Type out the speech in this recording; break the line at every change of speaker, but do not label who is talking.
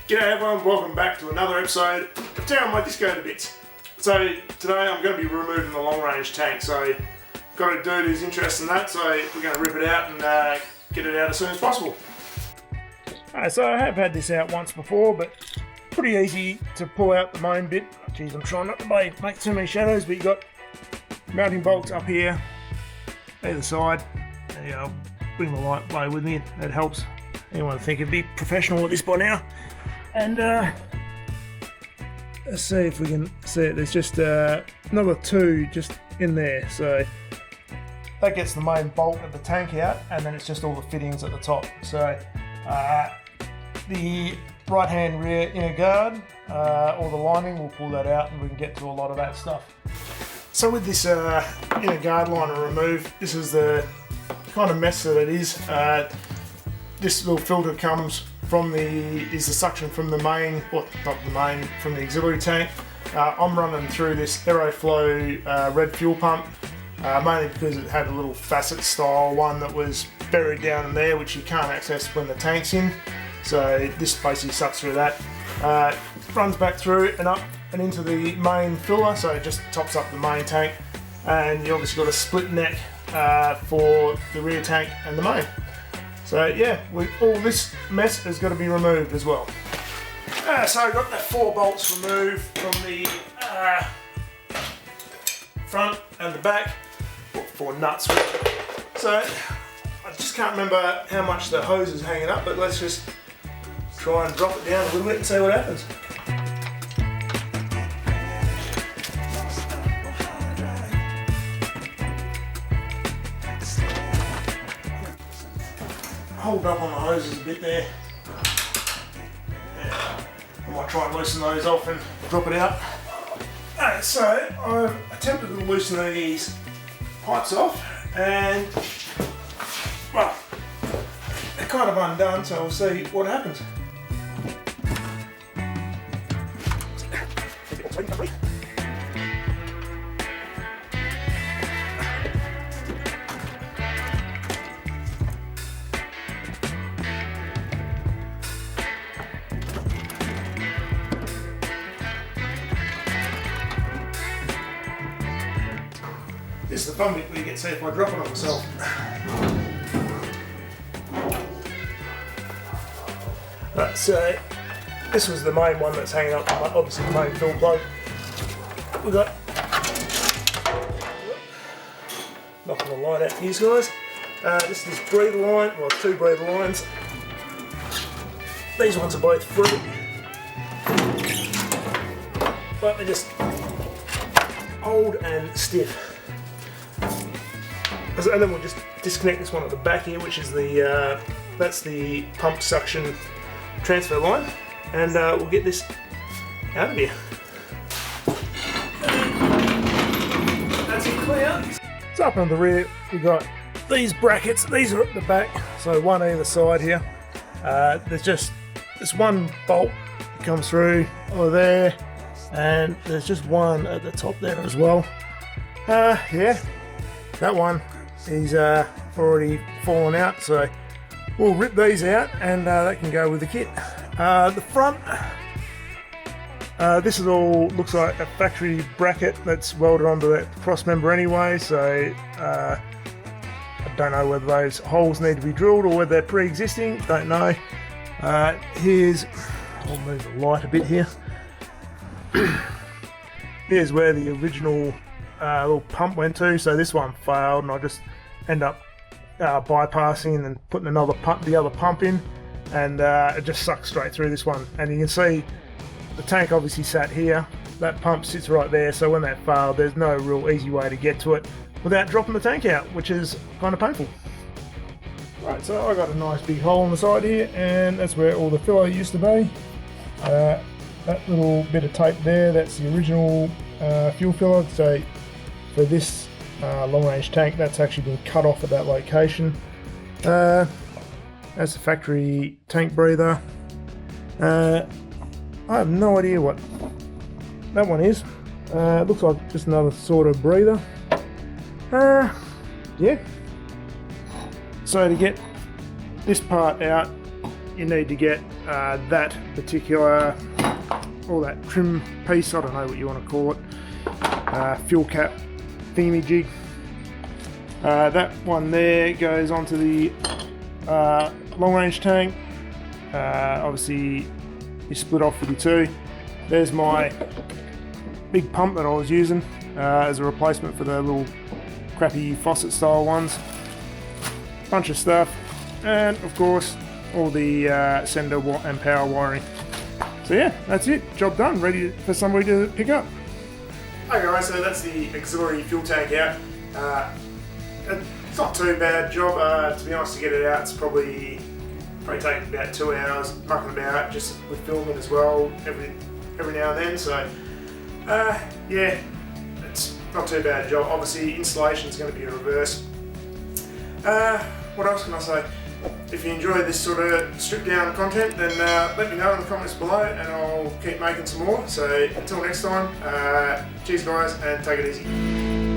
G'day everyone, welcome back to another episode of Tearing My Disco to Bits. So today I'm going to be removing the long range tank, so got a dude who's interested in that, so we're going to rip it out and get it out as soon as possible. So I have had this out once before, but pretty easy to pull out the main bit. Geez, I'm trying not to make too many shadows, but you've got mounting bolts up here, either side. And, I'll bring the light way with me, that helps anyone think it'd be professional at this by now. And let's see if we can see it. There's just another two just in there, so that gets the main bolt of the tank out, and then it's just all the fittings at the top. So the right hand rear inner guard or the lining, we'll pull that out and we can get to a lot of that stuff. So with this inner guard liner removed, this is the kind of mess that it is. This little filter comes from the suction from the main, well not the main, from the auxiliary tank. I'm running through this Aeroflow red fuel pump, mainly because it had a little facet style one that was buried down in there, which you can't access when the tank's in. So this basically sucks through that. Runs back through and up and into the main filler, so it just tops up the main tank. And you obviously got a split neck for the rear tank and the main. So yeah, all this mess has got to be removed as well. So I've got the 4 bolts removed from the front and the back, 4 nuts. So I just can't remember how much the hose is hanging up, but let's just try and drop it down a little bit and see what happens. Hold up on the hoses a bit there. Yeah. I might try and loosen those off and drop it out. Alright, so I've attempted to loosen these pipes off, and well, they're kind of undone, so we'll see what happens. This is the fun bit where you get to see if I drop it on myself. Right, so this was the main one that's hanging up, obviously the main fill plug. We've got, knocking the light out for you guys. This is breather line, well 2 breather lines. These ones are both free, but they're just old and stiff. And then we'll just disconnect this one at the back here, which is the that's the pump suction transfer line, and we'll get this out of here. That's it clear. So up on the rear we've got these brackets. These are at the back, so one either side here. There's just this one bolt that comes through over there, and there's just one at the top there as well. Yeah, that one is already fallen out, so we'll rip these out and that can go with the kit. The front, this is all looks like a factory bracket that's welded onto that cross member anyway, so I don't know whether those holes need to be drilled or whether they're pre-existing, don't know. I'll move the light a bit here. Here's where the original little pump went to, so this one failed and I just end up bypassing and putting the other pump in, and it just sucks straight through this one. And you can see the tank obviously sat here, that pump sits right there, so when that failed there's no real easy way to get to it without dropping the tank out, which is kind of painful. Right, so I got a nice big hole on the side here, and that's where all the filler used to be. That little bit of tape there, that's the original fuel filler. So for this long range tank, that's actually been cut off at that location. That's the factory tank breather. I have no idea what that one is. It looks like just another sort of breather. Yeah. So to get this part out, you need to get that particular, or that trim piece, I don't know what you want to call it, fuel cap thingy jig. That one there goes onto the long range tank. Obviously you split off with your two. There's my big pump that I was using as a replacement for the little crappy faucet style ones. Bunch of stuff, and of course all the sender and power wiring. So yeah, that's it, job done, ready for somebody to pick up. Hey guys, so that's the auxiliary fuel tank out. It's not too bad job, to be honest. To get it out, it's probably take about 2 hours mucking about, just with filming as well every now and then. So yeah, it's not too bad job. Obviously installation is going to be a reverse. What else can I say? If you enjoy this sort of stripped down content, then let me know in the comments below and I'll keep making some more. So until next time, cheers guys, and take it easy.